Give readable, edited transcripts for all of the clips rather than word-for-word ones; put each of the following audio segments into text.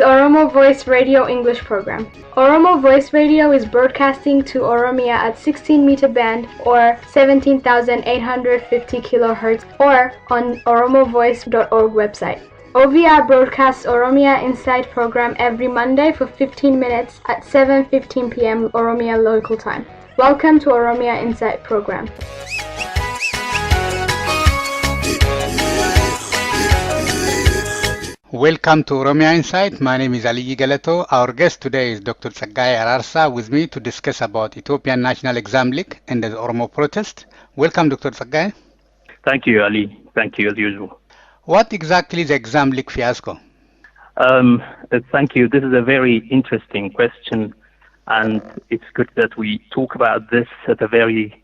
is Oromo Voice Radio English program. Oromo Voice Radio is broadcasting to Oromia at 16-meter band or 17,850 kilohertz or on oromovoice.org website. OVR broadcasts Oromia Insight program every Monday for 15 minutes at 7:15 p.m. Oromia local time. Welcome to Oromia Insight program. Welcome to Oromia Insight. My name is Ali Galato. Our guest today is Dr. Tsegaye Ararsa with me to discuss about Ethiopian National Exam Leak and the Oromo protest. Welcome, Dr. Tsegaye. Thank you, Ali. Thank you, as usual. What exactly is the exam leak fiasco? Thank you. This is a very interesting question, and it's good that we talk about this at a very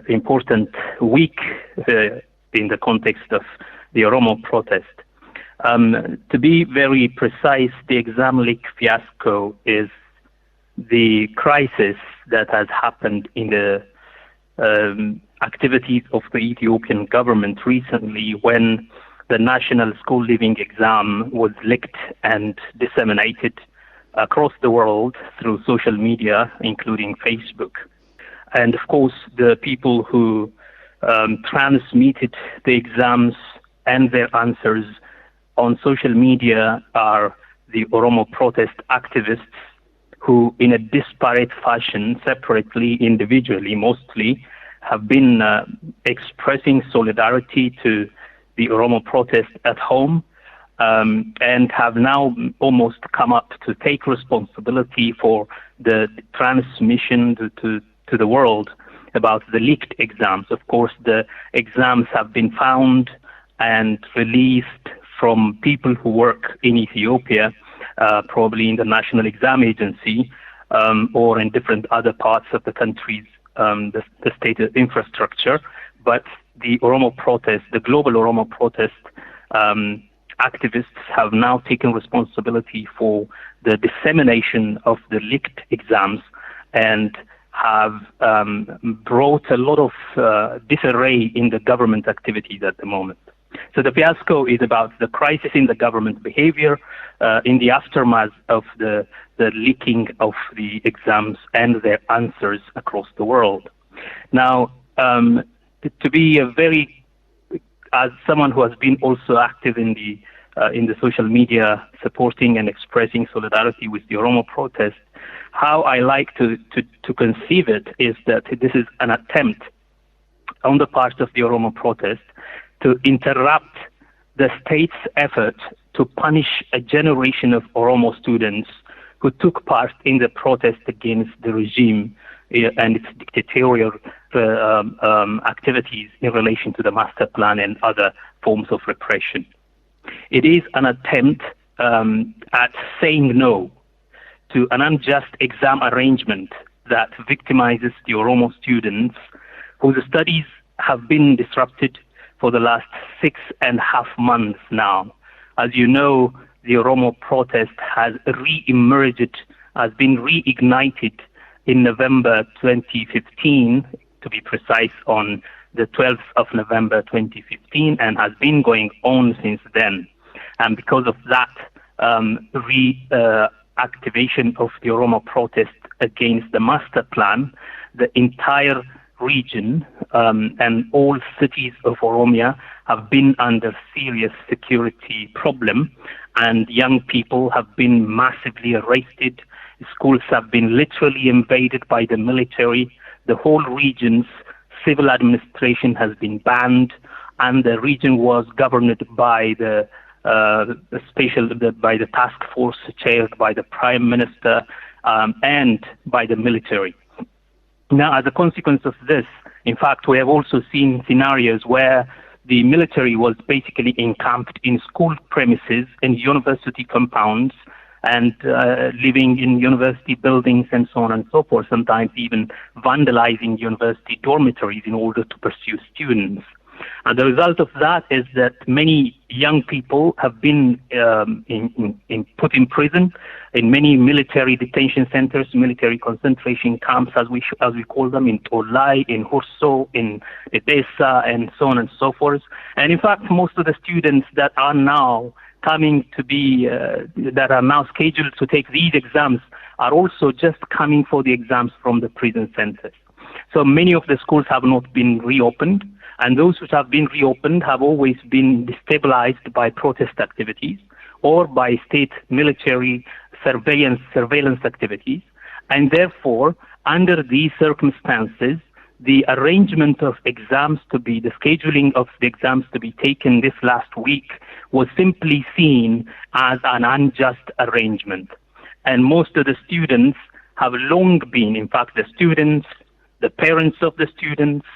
important week in the context of the Oromo protest. To be very precise, the exam leak fiasco is the crisis that has happened in the activities of the Ethiopian government recently when the national school leaving exam was leaked and disseminated across the world through social media, including Facebook. And of course, the people who transmitted the exams and their answers on social media are the Oromo protest activists who, in a disparate fashion, separately, individually, mostly, have been expressing solidarity to the Oromo protest at home and have now almost come up to take responsibility for the transmission to the world about the leaked exams. Of course, the exams have been found and released from people who work in Ethiopia, probably in the National Exam Agency, or in different other parts of the country's the state infrastructure. But the Oromo protest, the global Oromo protest activists have now taken responsibility for the dissemination of the leaked exams and have brought a lot of disarray in the government activities at the moment. So the fiasco is about the crisis in the government behavior in the aftermath of the leaking of the exams and their answers across the world. Now, to be as someone who has been also active in the social media supporting and expressing solidarity with the Oromo protest, how I like to conceive it is that this is an attempt on the part of the Oromo protest to interrupt the state's effort to punish a generation of Oromo students who took part in the protest against the regime and its dictatorial activities in relation to the master plan and other forms of repression. It is an attempt at saying no to an unjust exam arrangement that victimizes the Oromo students whose studies have been disrupted for the last 6.5 months now. As you know, the Oromo protest has re-emerged, has been reignited in November 2015, to be precise, on the 12th of November 2015, and has been going on since then. And because of that reactivation of the Oromo protest against the master plan, the entire region and all cities of Oromia have been under serious security problem, and young people have been massively arrested. Schools have been literally invaded by the military. The whole region's civil administration has been banned, and the region was governed by the task force chaired by the Prime Minister and by the military. Now, as a consequence of this, in fact, we have also seen scenarios where the military was basically encamped in school premises and university compounds and living in university buildings and so on and so forth, sometimes even vandalizing university dormitories in order to pursue students. And the result of that is that many young people have been put in prison in many military detention centers, military concentration camps, as we call them, in Tolai, in Hurso, in Edessa, and so on and so forth. And in fact, most of the students that are now coming to be, that are now scheduled to take these exams are also just coming for the exams from the prison centers. So many of the schools have not been reopened, and those which have been reopened have always been destabilized by protest activities or by state military surveillance activities. And therefore, under these circumstances, the arrangement of exams the scheduling of the exams to be taken this last week was simply seen as an unjust arrangement. And most of the students have long been, in fact, the students, the parents of the students,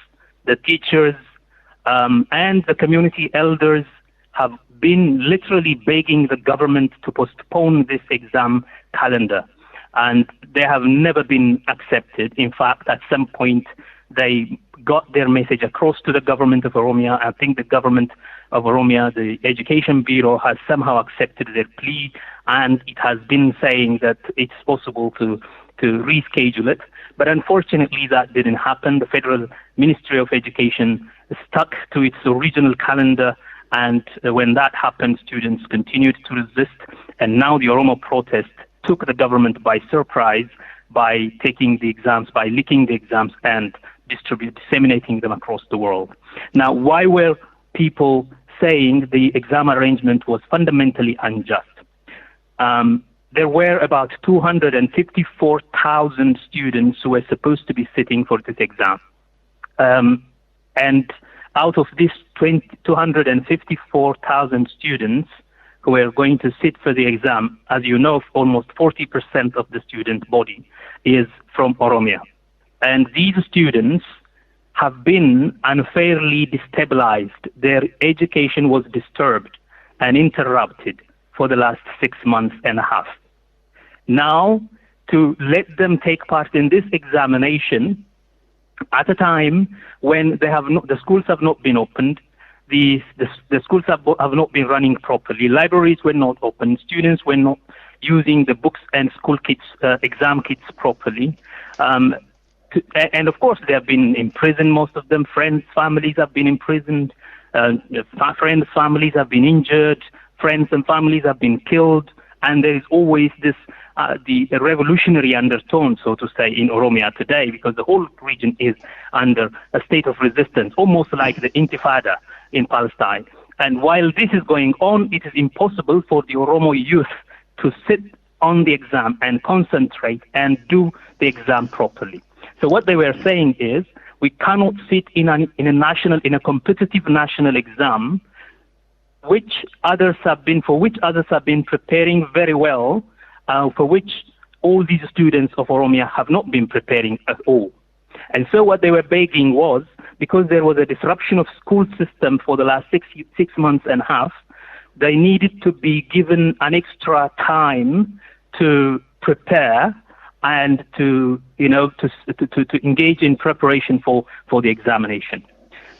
the teachers, and the community elders have been literally begging the government to postpone this exam calendar. And they have never been accepted. In fact, at some point, they got their message across to the government of Oromia. I think the government of Oromia, the Education Bureau, has somehow accepted their plea, and it has been saying that it's possible to reschedule it. But unfortunately, that didn't happen. The Federal Ministry of Education stuck to its original calendar, and when that happened, students continued to resist. And now the Oromo protest took the government by surprise by taking the exams, by leaking the exams and disseminating them across the world. Now, why were people saying the exam arrangement was fundamentally unjust? There were about 254,000 students who were supposed to be sitting for this exam. And out of these 254,000 students who were going to sit for the exam, as you know, almost 40% of the student body is from Oromia. And these students have been unfairly destabilized. Their education was disturbed and interrupted for the last 6 months and a half. Now, to let them take part in this examination at a time when the schools have not been opened, the schools have not been running properly, libraries were not open, students were not using the books and school kits, exam kits properly. And of course, they have been imprisoned, most of them. Friends, families have been imprisoned. Friends, families have been injured. Friends and families have been killed. And there is always this, the revolutionary undertone, so to say, in Oromia today, because the whole region is under a state of resistance, almost like the Intifada in Palestine. And while this is going on, it is impossible for the Oromo youth to sit on the exam and concentrate and do the exam properly. So what they were saying is, we cannot sit in a competitive national exam, for which others have been preparing very well, for which all these students of Oromia have not been preparing at all. And so what they were begging was, because there was a disruption of school system for the last six months and a half, they needed to be given an extra time to prepare and to engage in preparation for the examination.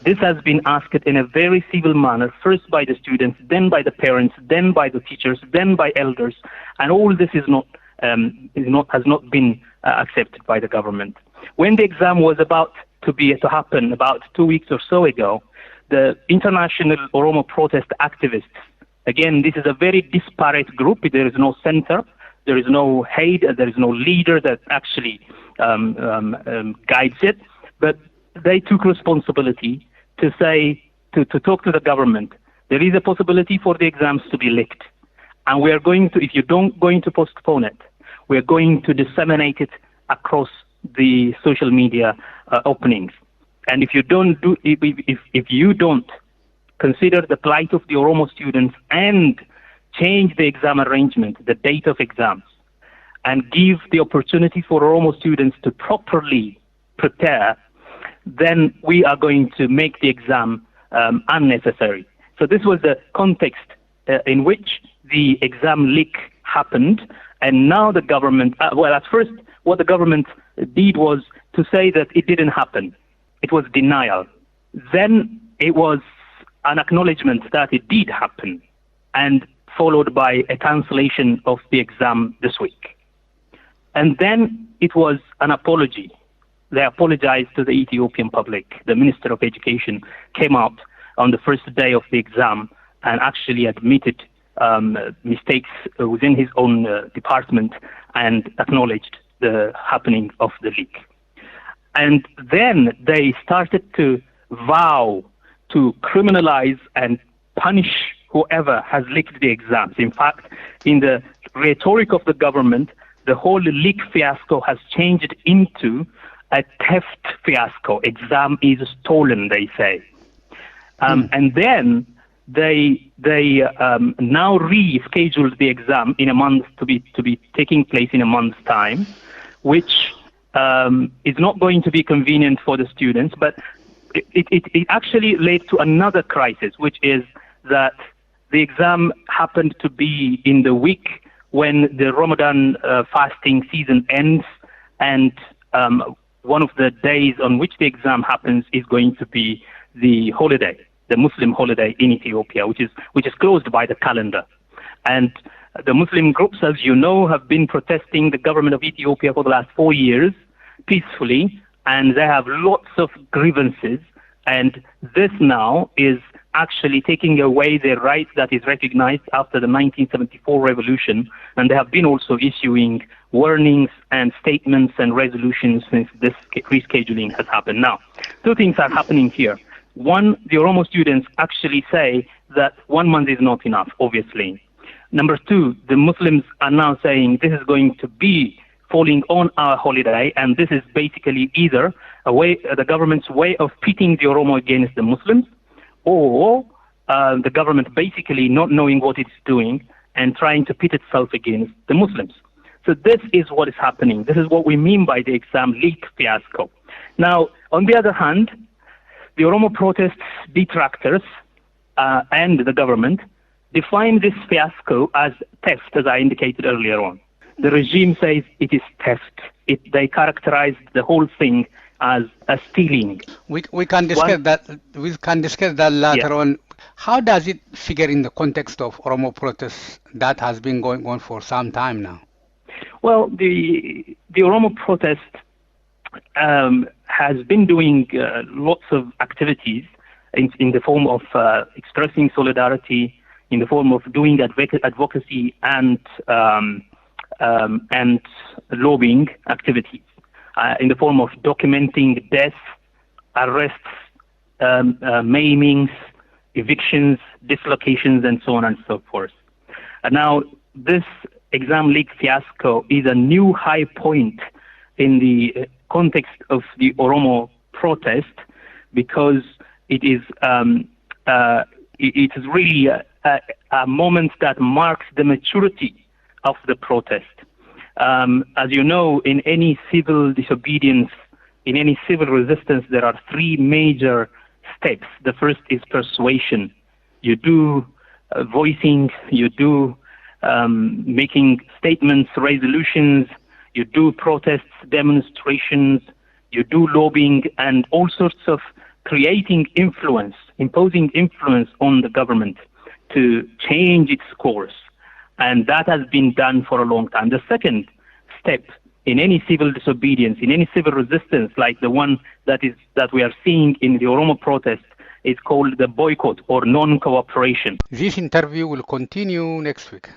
This has been asked in a very civil manner, first by the students, then by the parents, then by the teachers, then by elders, and all this has not been accepted by the government. When the exam was about to happen about 2 weeks or so ago, the international Oromo protest activists, again, this is a very disparate group. There is no center, there is no head, there is no leader that actually guides it, but they took responsibility to say, to talk to the government, there is a possibility for the exams to be leaked. And we are going to, if you don't going to postpone it, we are going to disseminate it across the social media openings. And if you don't if you don't consider the plight of the Oromo students and change the exam arrangement, the date of exams, and give the opportunity for Oromo students to properly prepare, then we are going to make the exam unnecessary. So this was the context in which the exam leak happened. And now the government, at first, what the government did was to say that it didn't happen. It was denial. Then it was an acknowledgement that it did happen, and followed by a cancellation of the exam this week. And then it was an apology. They apologized to the Ethiopian public. The Minister of Education came out on the first day of the exam and actually admitted mistakes within his own department and acknowledged the happening of the leak. And then they started to vow to criminalize and punish whoever has leaked the exams. In fact, in the rhetoric of the government, the whole leak fiasco has changed into a theft fiasco. Exam is stolen, they say. And then they now rescheduled the exam in a month to be taking place in a month's time, which is not going to be convenient for the students, but it actually led to another crisis, which is that the exam happened to be in the week when the Ramadan fasting season ends, and one of the days on which the exam happens is going to be the holiday, the Muslim holiday in Ethiopia, which is closed by the calendar. And the Muslim groups, as you know, have been protesting the government of Ethiopia for the last 4 years peacefully, and they have lots of grievances. And this now is actually taking away their rights that is recognized after the 1974 revolution. And they have been also issuing warnings and statements and resolutions since this rescheduling has happened. Now, two things are happening here. One, the Oromo students actually say that 1 month is not enough, obviously. Number two, the Muslims are now saying this is going to be falling on our holiday, and this is basically either the government's way of pitting the Oromo against the Muslims, or the government basically not knowing what it's doing and trying to pit itself against the Muslims. So this is what is happening. This is what we mean by the exam leak fiasco. Now, on the other hand, the Oromo protests detractors and the government define this fiasco as theft, as I indicated earlier on. The regime says it is theft. They characterize the whole thing as a stealing. We can discuss that. We can discuss that later on. How does it figure in the context of Oromo protests that has been going on for some time now? Well, the Oromo protest has been doing lots of activities in the form of expressing solidarity, in the form of doing advocacy and lobbying activities, in the form of documenting deaths, arrests, maimings, evictions, dislocations, and so on and so forth. Now, this exam leak fiasco is a new high point in the context of the Oromo protest, because it is really a moment that marks the maturity of the protest. As you know, in any civil disobedience, in any civil resistance, there are three major steps. The first is persuasion. You do voicing, you do making statements, resolutions, you do protests, demonstrations, you do lobbying, and all sorts of creating influence, imposing influence on the government to change its course. And that has been done for a long time. The second step in any civil disobedience, in any civil resistance, like the one that we are seeing in the Oromo protest, is called the boycott or non-cooperation. This interview will continue next week.